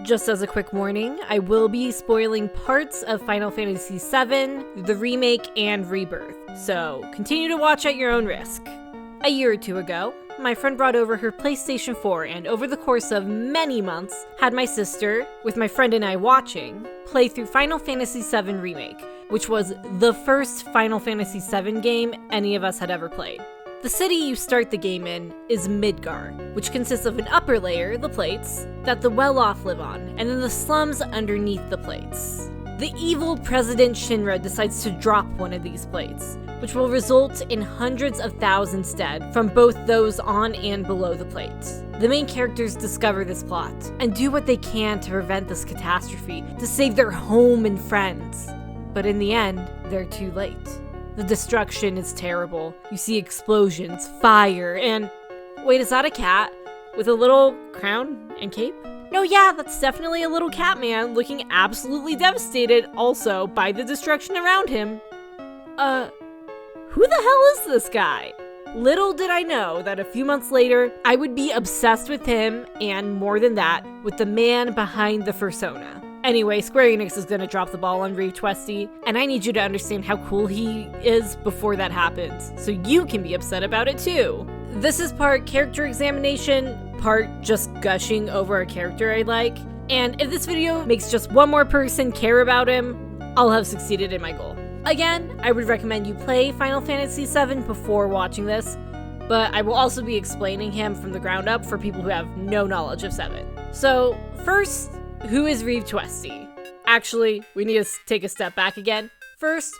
Just as a quick warning, I will be spoiling parts of Final Fantasy VII, the remake, and Rebirth, so continue to watch at your own risk. A year or two ago, my friend brought over her PlayStation 4 and over the course of many months, had my sister, with my friend and I watching, play through Final Fantasy VII Remake, which was the first Final Fantasy VII game any of us had ever played. The city you start the game in is Midgar, which consists of an upper layer, the plates, that the well-off live on, and then the slums underneath the plates. The evil President Shinra decides to drop one of these plates, which will result in hundreds of thousands dead from both those on and below the plate. The main characters discover this plot, and do what they can to prevent this catastrophe, to save their home and friends. But in the end, they're too late. The destruction is terrible. You see explosions, fire, and... Wait, is that a cat? With a little crown and cape? No, yeah, that's definitely a little cat man looking absolutely devastated also by the destruction around him. Who the hell is this guy? Little did I know that a few months later, I would be obsessed with him, and more than that, with the man behind the fursona. Anyway, Square Enix is gonna drop the ball on Reeve Tuesti, and I need you to understand how cool he is before that happens, so you can be upset about it too. This is part character examination, part just gushing over a character I like, and if this video makes just one more person care about him, I'll have succeeded in my goal. Again, I would recommend you play Final Fantasy VII before watching this, but I will also be explaining him from the ground up for people who have no knowledge of 7. So, first, who is Reeve Tuesti? Actually, we need to take a step back again. First,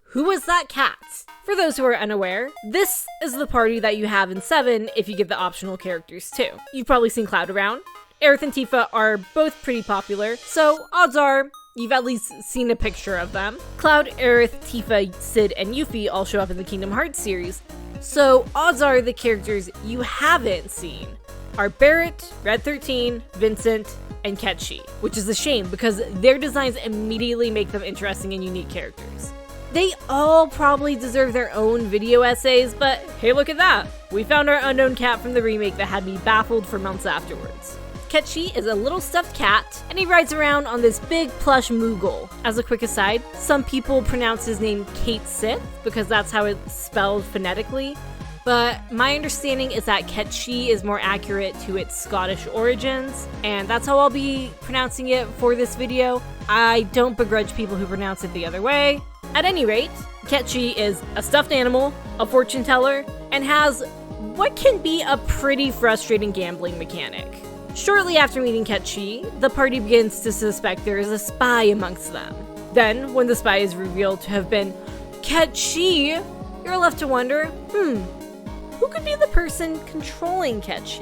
who is that cat? For those who are unaware, this is the party that you have in 7 if you get the optional characters too. You've probably seen Cloud around. Aerith and Tifa are both pretty popular, so odds are you've at least seen a picture of them. Cloud, Aerith, Tifa, Cid, and Yuffie all show up in the Kingdom Hearts series, so odds are the characters you haven't seen are Barrett, Red 13, Vincent, and Cait, which is a shame because their designs immediately make them interesting and unique characters. They all probably deserve their own video essays, but hey, look at that! We found our unknown cat from the remake that had me baffled for months afterwards. Cait is a little stuffed cat, and he rides around on this big plush Moogle. As a quick aside, some people pronounce his name Cait Sith because that's how it's spelled phonetically, but my understanding is that Cait is more accurate to its Scottish origins, and that's how I'll be pronouncing it for this video. I don't begrudge people who pronounce it the other way. At any rate, Cait is a stuffed animal, a fortune teller, and has what can be a pretty frustrating gambling mechanic. Shortly after meeting Cait, the party begins to suspect there is a spy amongst them. Then, when the spy is revealed to have been Cait, you're left to wonder, who could be the person controlling Cait?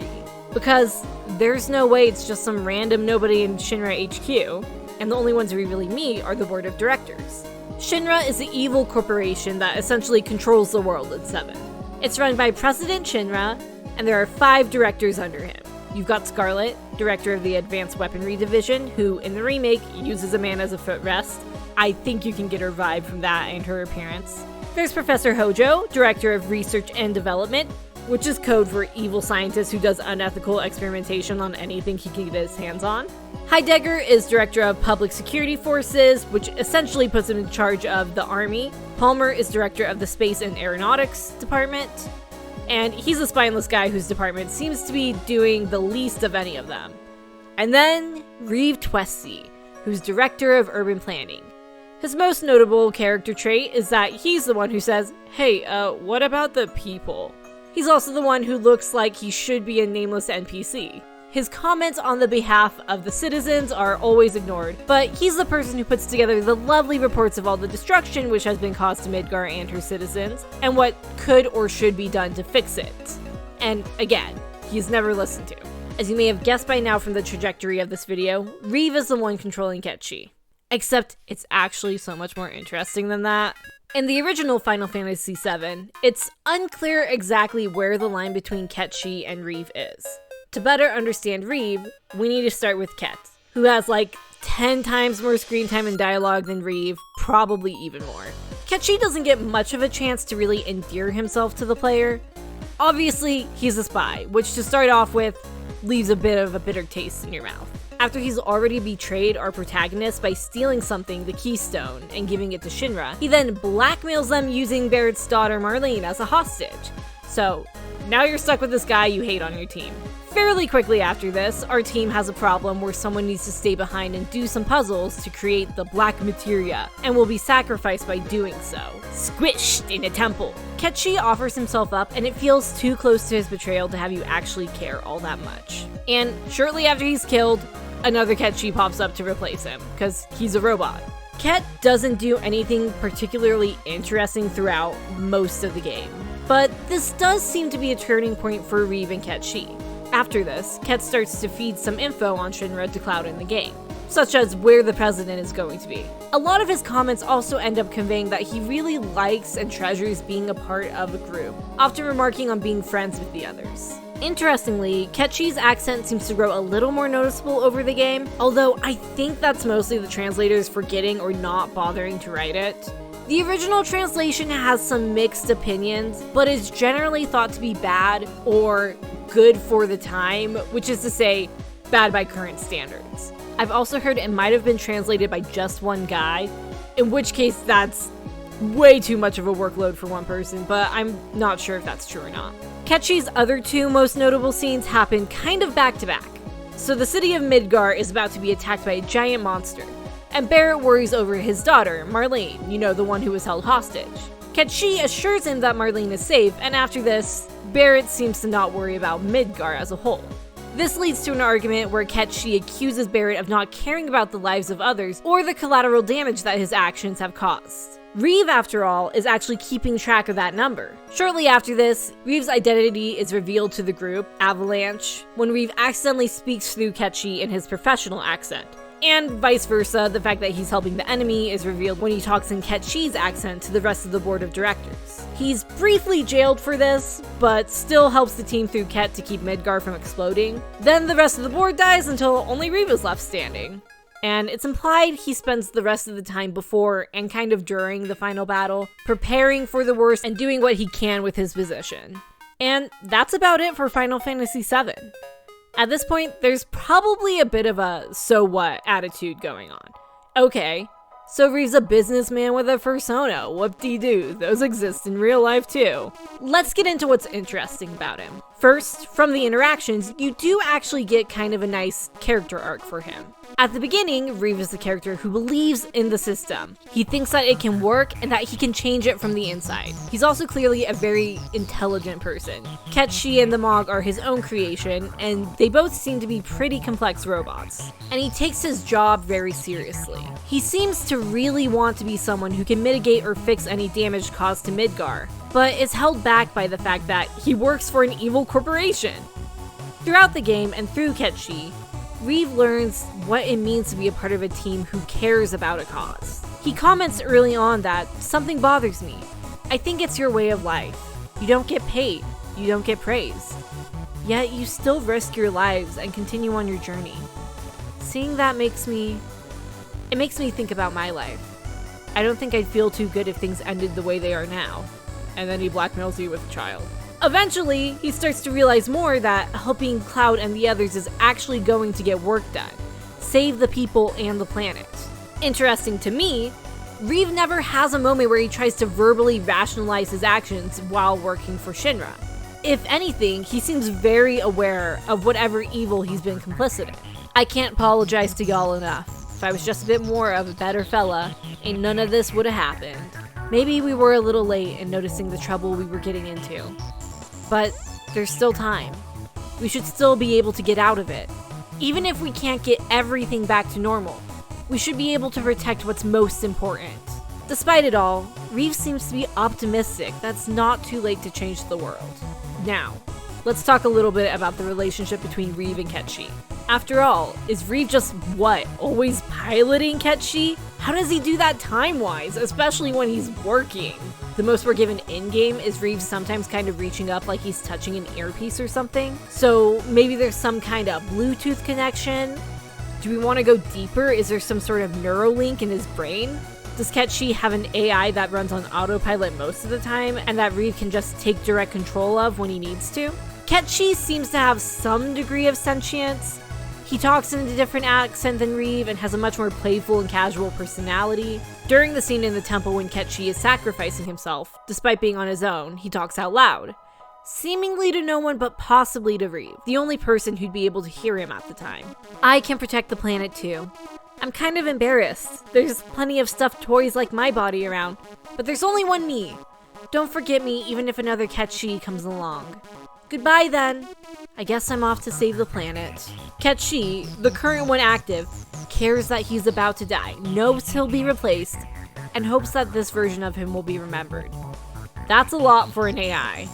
Because there's no way it's just some random nobody in Shinra HQ, and the only ones we really meet are the board of directors. Shinra is the evil corporation that essentially controls the world in 7. It's run by President Shinra, and there are 5 directors under him. You've got Scarlet, director of the Advanced Weaponry Division, who in the remake uses a man as a footrest. I think you can get her vibe from that and her appearance. There's Professor Hojo, director of Research and Development, which is code for evil scientist who does unethical experimentation on anything he can get his hands on. Heidegger is director of Public Security Forces, which essentially puts him in charge of the army. Palmer is director of the Space and Aeronautics Department, and he's a spineless guy whose department seems to be doing the least of any of them. And then Reeve Tuesti, who's director of Urban Planning. His most notable character trait is that he's the one who says, hey, what about the people? He's also the one who looks like he should be a nameless NPC. His comments on the behalf of the citizens are always ignored, but he's the person who puts together the lovely reports of all the destruction which has been caused to Midgar and her citizens, and what could or should be done to fix it. And again, he's never listened to. As you may have guessed by now from the trajectory of this video, Reeve is the one controlling Cait. Except it's actually so much more interesting than that. In the original Final Fantasy VII, it's unclear exactly where the line between Cait and Reeve is. To better understand Reeve, we need to start with Cait, who has like 10 times more screen time and dialogue than Reeve, probably even more. Cait doesn't get much of a chance to really endear himself to the player. Obviously, he's a spy, which to start off with, leaves a bit of a bitter taste in your mouth. After he's already betrayed our protagonist by stealing something, the Keystone, and giving it to Shinra, he then blackmails them using Barrett's daughter Marlene as a hostage. So, now you're stuck with this guy you hate on your team. Fairly quickly after this, our team has a problem where someone needs to stay behind and do some puzzles to create the black materia, and will be sacrificed by doing so. Squished in a temple. Ketchi offers himself up, and it feels too close to his betrayal to have you actually care all that much. And shortly after he's killed, another Ketchi pops up to replace him, because he's a robot. Ket doesn't do anything particularly interesting throughout most of the game, but this does seem to be a turning point for Reeve and Ketchi. After this, Ket starts to feed some info on Shinra to Cloud in the game, such as where the president is going to be. A lot of his comments also end up conveying that he really likes and treasures being a part of a group, often remarking on being friends with the others. Interestingly, Ketchi's accent seems to grow a little more noticeable over the game, although I think that's mostly the translators forgetting or not bothering to write it. The original translation has some mixed opinions, but is generally thought to be bad or good for the time, which is to say, bad by current standards. I've also heard it might have been translated by just one guy, in which case that's way too much of a workload for one person, but I'm not sure if that's true or not. Ketchi's other two most notable scenes happen kind of back to back. So the city of Midgar is about to be attacked by a giant monster, and Barrett worries over his daughter, Marlene, the one who was held hostage. Ketchi assures him that Marlene is safe, and after this, Barrett seems to not worry about Midgar as a whole. This leads to an argument where Ketchi accuses Barrett of not caring about the lives of others or the collateral damage that his actions have caused. Reeve, after all, is actually keeping track of that number. Shortly after this, Reeve's identity is revealed to the group, Avalanche, when Reeve accidentally speaks through Ketchi in his professional accent. And vice versa, the fact that he's helping the enemy is revealed when he talks in Ketchi's accent to the rest of the board of directors. He's briefly jailed for this, but still helps the team through Ket to keep Midgar from exploding. Then the rest of the board dies until only Reeve is left standing. And it's implied he spends the rest of the time before and kind of during the final battle, preparing for the worst and doing what he can with his position. And that's about it for Final Fantasy VII. At this point, there's probably a bit of a so what attitude going on. Okay, so Reeve's a businessman with a persona, whoop-de-doo, those exist in real life too. Let's get into what's interesting about him. First, from the interactions, you do actually get kind of a nice character arc for him. At the beginning, Reeve is the character who believes in the system. He thinks that it can work and that he can change it from the inside. He's also clearly a very intelligent person. Ketchi and the Mog are his own creation, and they both seem to be pretty complex robots. And he takes his job very seriously. He seems to really want to be someone who can mitigate or fix any damage caused to Midgar, but is held back by the fact that he works for an evil corporation. Throughout the game and through Ketchi, Reeve learns what it means to be a part of a team who cares about a cause. He comments early on that something bothers me. I think it's your way of life. You don't get paid. You don't get praise. Yet you still risk your lives and continue on your journey. Seeing that makes me think about my life. I don't think I'd feel too good if things ended the way they are now. And then he blackmails you with a child. Eventually, he starts to realize more that helping Cloud and the others is actually going to get work done. Save the people and the planet. Interesting to me, Reeve never has a moment where he tries to verbally rationalize his actions while working for Shinra. If anything, he seems very aware of whatever evil he's been complicit in. I can't apologize to y'all enough. If I was just a bit more of a better fella, ain't none of this would have happened. Maybe we were a little late in noticing the trouble we were getting into. But there's still time. We should still be able to get out of it. Even if we can't get everything back to normal, we should be able to protect what's most important. Despite it all, Reeve seems to be optimistic that it's not too late to change the world. Now, let's talk a little bit about the relationship between Reeve and Ketchi. After all, is Reeve just, always piloting Ketchi? How does he do that time-wise, especially when he's working? The most we're given in-game is Reeve sometimes kind of reaching up like he's touching an earpiece or something. So maybe there's some kind of Bluetooth connection? Do we want to go deeper? Is there some sort of neuralink in his brain? Does Ketchi have an AI that runs on autopilot most of the time and that Reeve can just take direct control of when he needs to? Ketchi seems to have some degree of sentience. He talks in a different accent than Reeve and has a much more playful and casual personality. During the scene in the temple when Cait is sacrificing himself, despite being on his own, he talks out loud, seemingly to no one but possibly to Reeve, the only person who'd be able to hear him at the time. I can protect the planet too. I'm kind of embarrassed. There's plenty of stuffed toys like my body around, but there's only one me. Don't forget me even if another Cait comes along. Goodbye then. I guess I'm off to save the planet. Cait, the current one active, cares that he's about to die, knows he'll be replaced, and hopes that this version of him will be remembered. That's a lot for an AI.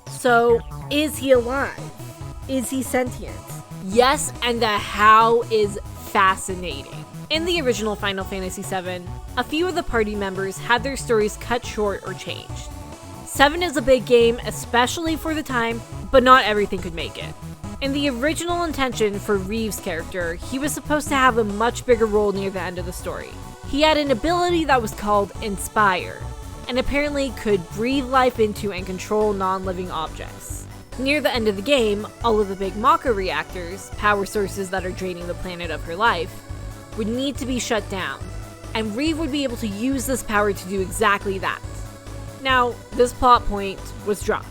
So, is he alive? Is he sentient? Yes, and the how is fascinating. In the original Final Fantasy VII, a few of the party members had their stories cut short or changed. 7 is a big game, especially for the time, but not everything could make it. In the original intention for Reeve's character, he was supposed to have a much bigger role near the end of the story. He had an ability that was called Inspire, and apparently could breathe life into and control non-living objects. Near the end of the game, all of the big Mako reactors, power sources that are draining the planet of her life, would need to be shut down, and Reeve would be able to use this power to do exactly that. Now, this plot point was dropped.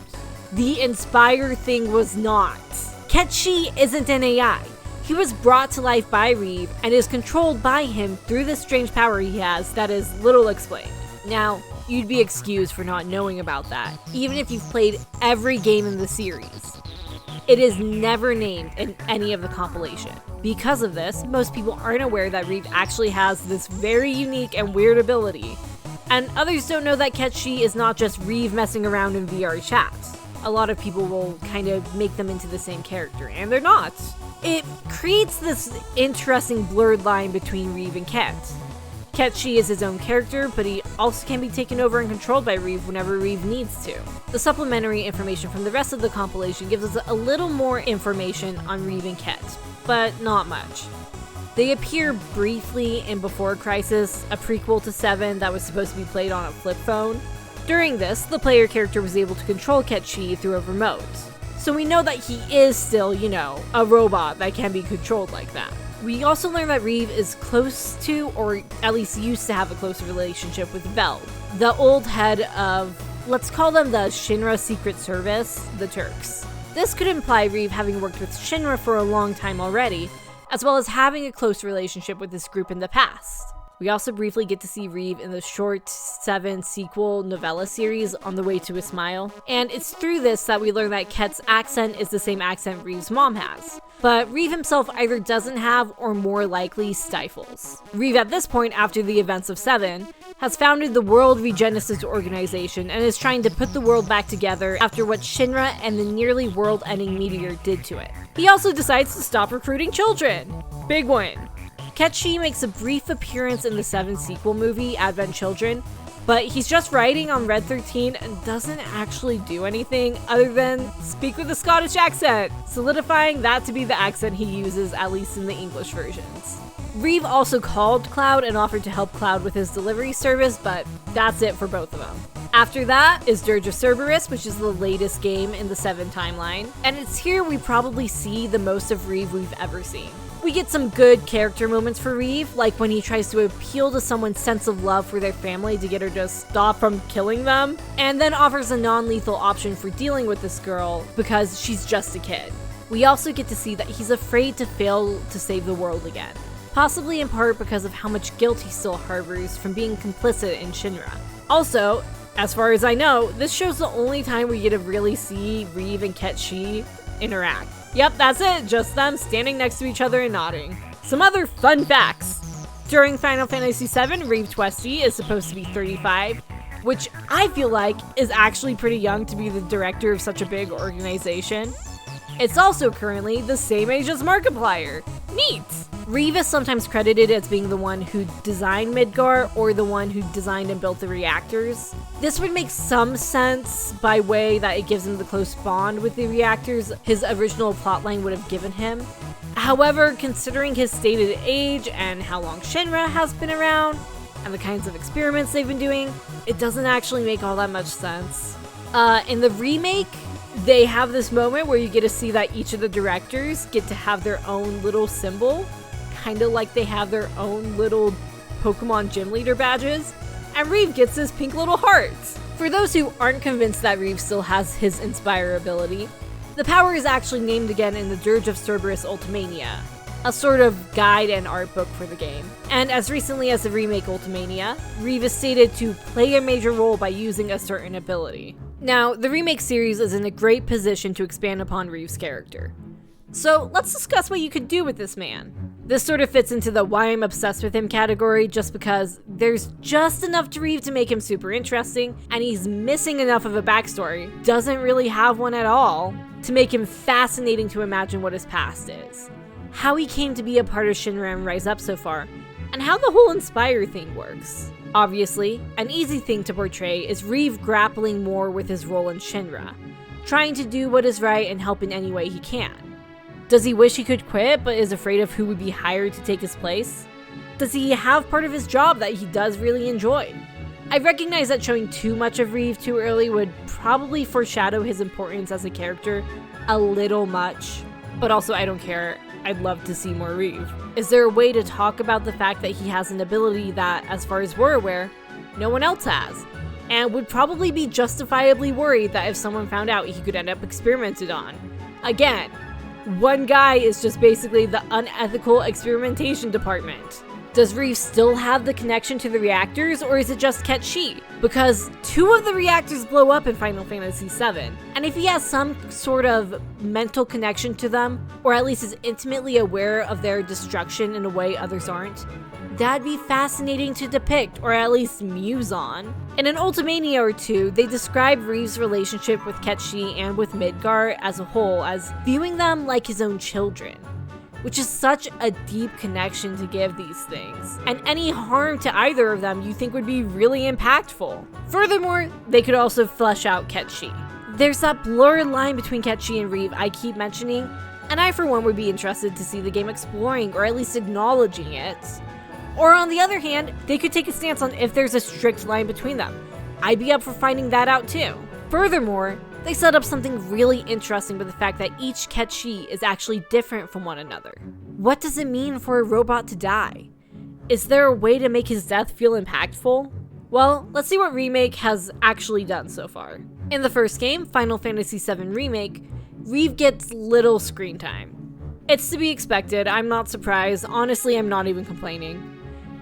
The Inspire thing was not. Cait isn't an AI. He was brought to life by Reeve and is controlled by him through this strange power he has that is little explained. Now, you'd be excused for not knowing about that, even if you've played every game in the series. It is never named in any of the compilation. Because of this, most people aren't aware that Reeve actually has this very unique and weird ability, and others don't know that Cait is not just Reeve messing around in VR chats. A lot of people will kind of make them into the same character, and they're not. It creates this interesting blurred line between Reeve and Cait. Cait is his own character, but he also can be taken over and controlled by Reeve whenever Reeve needs to. The supplementary information from the rest of the compilation gives us a little more information on Reeve and Cait, but not much. They appear briefly in Before Crisis, a prequel to 7 that was supposed to be played on a flip phone. During this, the player character was able to control Cait through a remote. So we know that he is still, a robot that can be controlled like that. We also learn that Reeve is close to, or at least used to have a close relationship with Vel, the old head of, let's call them the Shinra Secret Service, the Turks. This could imply Reeve having worked with Shinra for a long time already, as well as having a close relationship with this group in the past. We also briefly get to see Reeve in the short 7 sequel novella series On the Way to a Smile, and it's through this that we learn that Cait's accent is the same accent Reeve's mom has. But Reeve himself either doesn't have or more likely stifles. Reeve at this point, after the events of 7, has founded the World Regenesis Organization and is trying to put the world back together after what Shinra and the nearly world-ending meteor did to it. He also decides to stop recruiting children. Big win. Cait makes a brief appearance in the 7 sequel movie, Advent Children, but he's just riding on Red 13 and doesn't actually do anything other than speak with a Scottish accent, solidifying that to be the accent he uses, at least in the English versions. Reeve also called Cloud and offered to help Cloud with his delivery service, but that's it for both of them. After that is Dirge of Cerberus, which is the latest game in the 7 timeline, and it's here we probably see the most of Reeve we've ever seen. We get some good character moments for Reeve, like when he tries to appeal to someone's sense of love for their family to get her to stop from killing them, and then offers a non-lethal option for dealing with this girl because she's just a kid. We also get to see that he's afraid to fail to save the world again, possibly in part because of how much guilt he still harbors from being complicit in Shinra. Also, as far as I know, this show's the only time we get to really see Reeve and Cait interact. Yep, that's it, just them standing next to each other and nodding. Some other fun facts. During Final Fantasy VII, Reeve Tuesti is supposed to be 35, which I feel like is actually pretty young to be the director of such a big organization. It's also currently the same age as Markiplier. Neat! Reeve is sometimes credited as being the one who designed Midgar or the one who designed and built the reactors. This would make some sense by way that it gives him the close bond with the reactors his original plotline would have given him. However, considering his stated age and how long Shinra has been around, and the kinds of experiments they've been doing, it doesn't actually make all that much sense. In the remake, They have this moment where you get to see that each of the directors get to have their own little symbol, kind of like they have their own little Pokemon gym leader badges, and Reeve gets his pink little hearts. For those who aren't convinced that Reeve still has his Inspire ability, the power is actually named again in the Dirge of Cerberus Ultimania, a sort of guide and art book for the game. And as recently as the remake Ultimania, Reeve is stated to play a major role by using a certain ability. Now, the remake series is in a great position to expand upon Reeve's character. So let's discuss what you could do with this man. This sort of fits into the why I'm obsessed with him category, just because there's just enough to Reeve to make him super interesting, and he's missing enough of a backstory, doesn't really have one at all, to make him fascinating to imagine what his past is, how he came to be a part of Shinra and Rise Up so far, and how the whole Inspire thing works. Obviously, an easy thing to portray is Reeve grappling more with his role in Shinra, trying to do what is right and help in any way he can. Does he wish he could quit but is afraid of who would be hired to take his place? Does he have part of his job that he does really enjoy? I recognize that showing too much of Reeve too early would probably foreshadow his importance as a character a little much, but also I don't care. I'd love to see more Reeve. Is there a way to talk about the fact that he has an ability that, as far as we're aware, no one else has, and would probably be justifiably worried that if someone found out, he could end up experimented on? Again, one guy is just basically the unethical experimentation department. Does Reeve still have the connection to the reactors, or is it just Cait? Because 2 of the reactors blow up in Final Fantasy VII, and if he has some sort of mental connection to them, or at least is intimately aware of their destruction in a way others aren't, that'd be fascinating to depict, or at least muse on. In an Ultimania or 2, they describe Reeve's relationship with Cait and with Midgar as a whole as viewing them like his own children, which is such a deep connection to give these things, and any harm to either of them you think would be really impactful. Furthermore, they could also flesh out Cait. There's that blurred line between Cait and Reeve I keep mentioning, and I for one would be interested to see the game exploring or at least acknowledging it. Or on the other hand, they could take a stance on if there's a strict line between them. I'd be up for finding that out too. Furthermore, they set up something really interesting with the fact that each Cait is actually different from one another. What does it mean for a robot to die? Is there a way to make his death feel impactful? Well, let's see what Remake has actually done so far. In the first game, Final Fantasy VII Remake, Reeve gets little screen time. It's to be expected, I'm not surprised, honestly I'm not even complaining.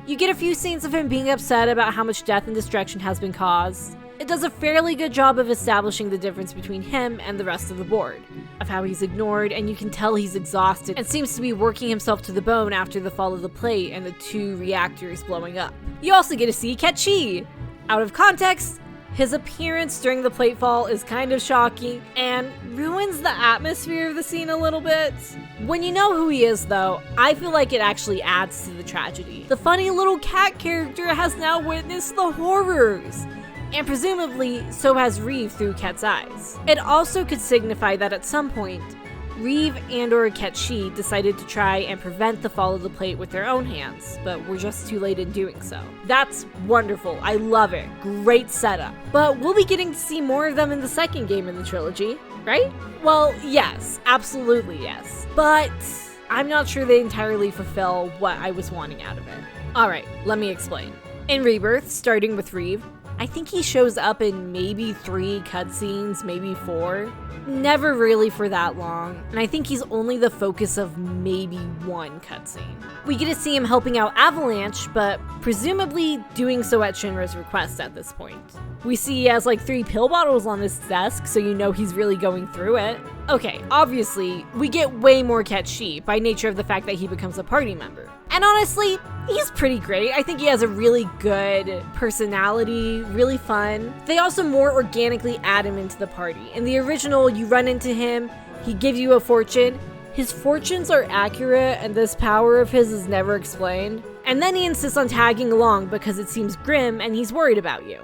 You get a few scenes of him being upset about how much death and destruction has been caused. It does a fairly good job of establishing the difference between him and the rest of the board, of how he's ignored, and you can tell he's exhausted and seems to be working himself to the bone after the fall of the plate and the 2 reactors blowing up. You also get to see Cait. Out of context, his appearance during the plate fall is kind of shocking and ruins the atmosphere of the scene a little bit. When you know who he is though, I feel like it actually adds to the tragedy. The funny little cat character has now witnessed the horrors, and presumably so has Reeve through Cait's eyes. It also could signify that at some point, Reeve and/or Cait decided to try and prevent the fall of the plate with their own hands, but were just too late in doing so. That's wonderful, I love it, great setup. But we'll be getting to see more of them in the second game in the trilogy, right? Well, yes, absolutely yes. But I'm not sure they entirely fulfill what I was wanting out of it. Alright, let me explain. In Rebirth, starting with Reeve, I think he shows up in maybe 3 cutscenes, maybe 4. Never really for that long, and I think he's only the focus of maybe 1 cutscene. We get to see him helping out Avalanche, but presumably doing so at Shinra's request at this point. We see he has like 3 pill bottles on his desk, so you know he's really going through it. Okay, obviously, we get way more Cait by nature of the fact that he becomes a party member. And honestly, he's pretty great. I think he has a really good personality, really fun. They also more organically add him into the party. In the original, you run into him, he gives you a fortune. His fortunes are accurate, and this power of his is never explained. And then he insists on tagging along because it seems grim and he's worried about you,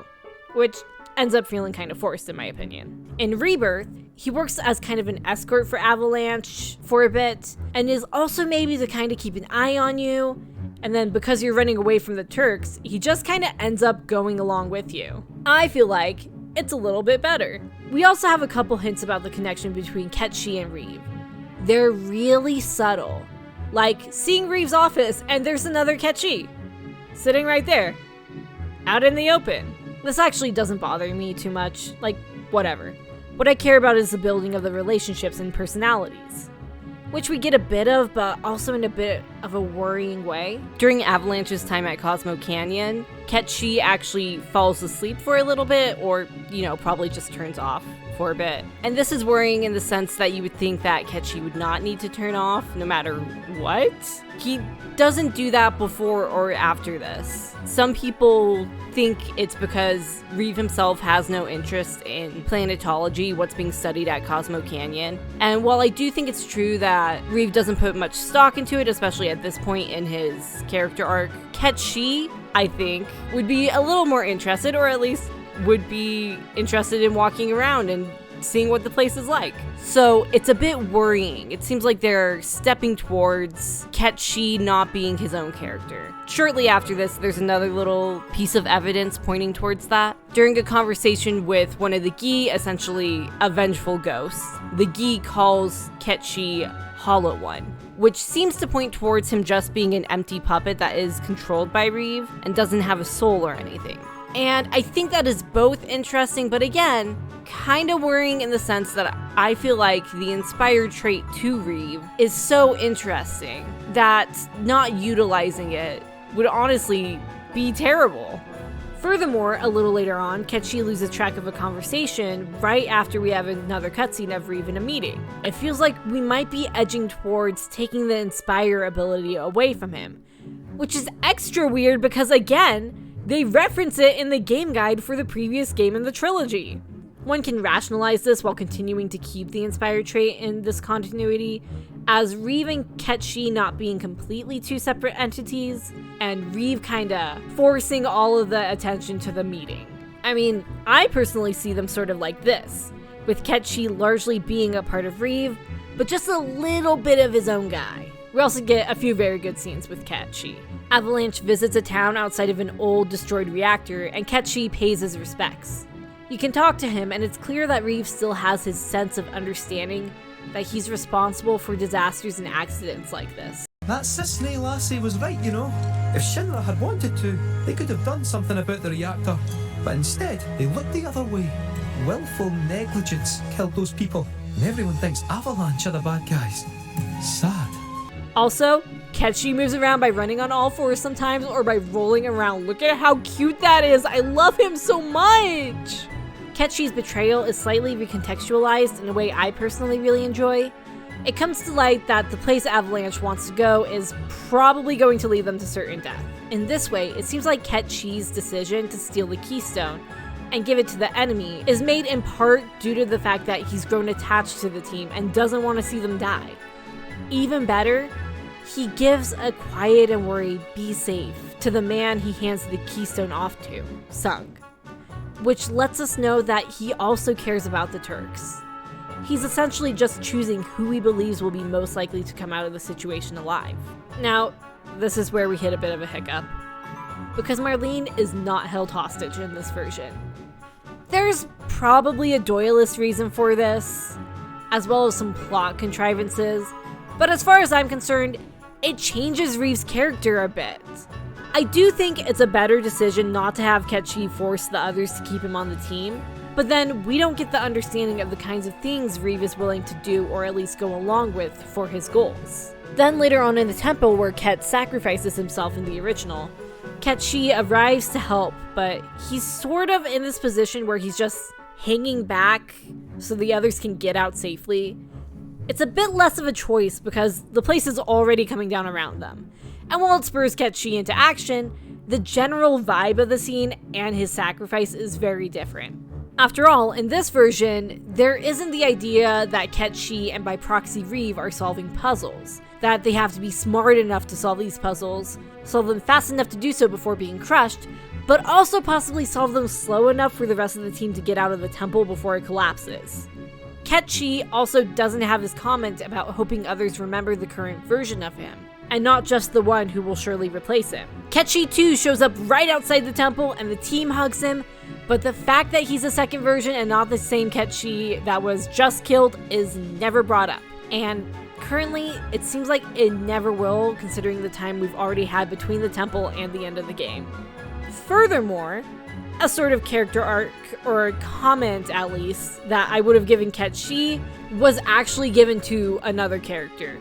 which ends up feeling kind of forced in my opinion. In Rebirth, he works as kind of an escort for Avalanche for a bit, and is also maybe to kind of keep an eye on you, and then because you're running away from the Turks, he just kind of ends up going along with you. I feel like it's a little bit better. We also have a couple hints about the connection between Cait and Reeve. They're really subtle. Like seeing Reeve's office and there's another Cait sitting right there, out in the open. This actually doesn't bother me too much, like, whatever. What I care about is the building of the relationships and personalities, which we get a bit of, but also in a bit of a worrying way. During Avalanche's time at Cosmo Canyon, Cait actually falls asleep for a little bit, or, probably just turns off for a bit. And this is worrying in the sense that you would think that Cait would not need to turn off no matter what. He doesn't do that before or after this. Some people think it's because Reeve himself has no interest in planetology, what's being studied at Cosmo Canyon. And while I do think it's true that Reeve doesn't put much stock into it, especially at this point in his character arc, Cait, I think, would be a little more interested, or at least would be interested in walking around and seeing what the place is like. So it's a bit worrying. It seems like they're stepping towards Cait not being his own character. Shortly after this, there's another little piece of evidence pointing towards that. During a conversation with one of the Gi, essentially a vengeful ghost, the Gi calls Cait Hollow One, which seems to point towards him just being an empty puppet that is controlled by Reeve and doesn't have a soul or anything. And I think that is both interesting, but again, kind of worrying in the sense that I feel like the inspired trait to Reeve is so interesting that not utilizing it would honestly be terrible. Furthermore, a little later on, Cait loses track of a conversation right after we have another cutscene of Reeve in a meeting. It feels like we might be edging towards taking the Inspire ability away from him, which is extra weird because, again, they reference it in the game guide for the previous game in the trilogy. One can rationalize this while continuing to keep the Inspired trait in this continuity, as Reeve and Cait not being completely two separate entities, and Reeve kinda forcing all of the attention to the meeting. I mean, I personally see them sort of like this, with Cait largely being a part of Reeve, but just a little bit of his own guy. We also get a few very good scenes with Cait. Avalanche visits a town outside of an old destroyed reactor, and Cait pays his respects. You can talk to him, and it's clear that Reeve still has his sense of understanding that he's responsible for disasters and accidents like this. That Cisney lassie was right, If Shinra had wanted to, they could have done something about the reactor. But instead, they looked the other way. Willful negligence killed those people, and everyone thinks Avalanche are the bad guys. Sad. Also, Cait moves around by running on all fours sometimes, or by rolling around. Look at how cute that is! I love him so much! Cait's betrayal is slightly recontextualized in a way I personally really enjoy. It comes to light that the place Avalanche wants to go is probably going to lead them to certain death. In this way, it seems like Cait's decision to steal the Keystone and give it to the enemy is made in part due to the fact that he's grown attached to the team and doesn't want to see them die. Even better, he gives a quiet and worried "be safe" to the man he hands the Keystone off to, Sung, which lets us know that he also cares about the Turks. He's essentially just choosing who he believes will be most likely to come out of the situation alive. Now, this is where we hit a bit of a hiccup, because Marlene is not held hostage in this version. There's probably a Doyleist reason for this, as well as some plot contrivances, but as far as I'm concerned, it changes Reeve's character a bit. I do think it's a better decision not to have Cait force the others to keep him on the team, but then we don't get the understanding of the kinds of things Reeve is willing to do or at least go along with for his goals. Then later on in the temple where Cait sacrifices himself in the original, Cait arrives to help, but he's sort of in this position where he's just hanging back so the others can get out safely. It's a bit less of a choice because the place is already coming down around them. And while it spurs Cait into action, the general vibe of the scene and his sacrifice is very different. After all, in this version, there isn't the idea that Cait and by proxy Reeve are solving puzzles, that they have to be smart enough to solve these puzzles, solve them fast enough to do so before being crushed, but also possibly solve them slow enough for the rest of the team to get out of the temple before it collapses. Cait also doesn't have his comment about hoping others remember the current version of him, and not just the one who will surely replace him. Cait too shows up right outside the temple and the team hugs him, But the fact that he's a second version and not the same Cait that was just killed is never brought up. And currently, it seems like it never will, considering the time we've already had between the temple and the end of the game. Furthermore, a sort of character arc, or comment at least, that I would have given Cait was actually given to another character.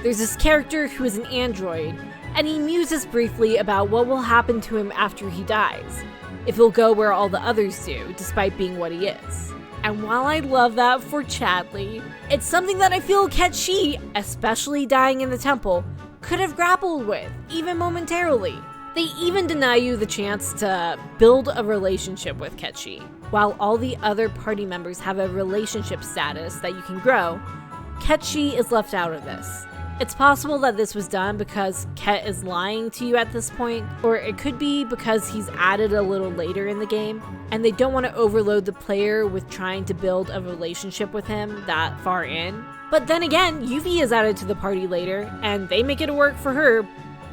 There's this character who is an android, and he muses briefly about what will happen to him after he dies, if he'll go where all the others do, despite being what he is. And while I love that for Chadley, it's something that I feel Cait, especially dying in the temple, could have grappled with, even momentarily. They even deny you the chance to build a relationship with Cait. While all the other party members have a relationship status that you can grow, Cait is left out of this. It's possible that this was done because Cait is lying to you at this point, or it could be because he's added a little later in the game, and they don't want to overload the player with trying to build a relationship with him that far in. But then again, Yuffie is added to the party later, and they make it work for her,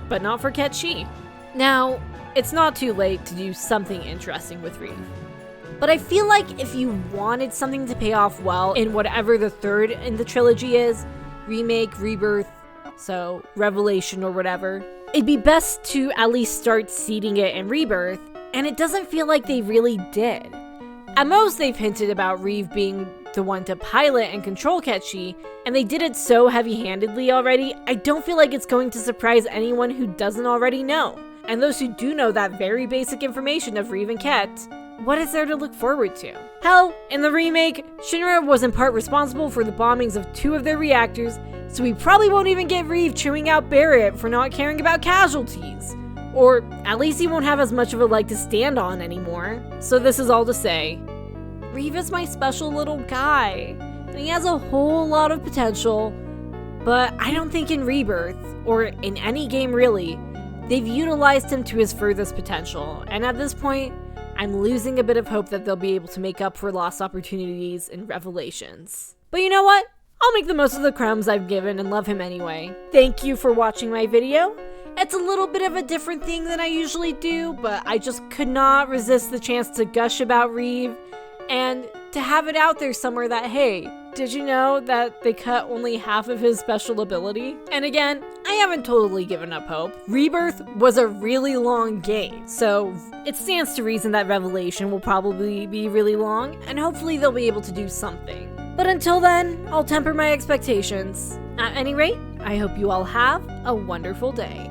but not for Cait. Now, it's not too late to do something interesting with Reeve. But I feel like if you wanted something to pay off well in whatever the third in the trilogy is, remake, rebirth, so revelation or whatever, it'd be best to at least start seeding it in rebirth, and it doesn't feel like they really did. At most, they've hinted about Reeve being the one to pilot and control Cait, and they did it so heavy-handedly already, I don't feel like it's going to surprise anyone who doesn't already know. And those who do know that very basic information of Reeve and Cait, what is there to look forward to? Hell, in the remake, Shinra was in part responsible for the bombings of 2 of their reactors, so we probably won't even get Reeve chewing out Barrett for not caring about casualties. Or at least he won't have as much of a leg to stand on anymore. So this is all to say, Reeve is my special little guy, and he has a whole lot of potential, but I don't think in Rebirth, or in any game really, they've utilized him to his furthest potential, and at this point, I'm losing a bit of hope that they'll be able to make up for lost opportunities in Revelations. But you know what? I'll make the most of the crumbs I've given and love him anyway. Thank you for watching my video. It's a little bit of a different thing than I usually do, but I just could not resist the chance to gush about Reeve and to have it out there somewhere that, hey, did you know that they cut only half of his special ability? And again, I haven't totally given up hope. Rebirth was a really long game, so it stands to reason that Revelation will probably be really long, and hopefully they'll be able to do something. But until then, I'll temper my expectations. At any rate, I hope you all have a wonderful day.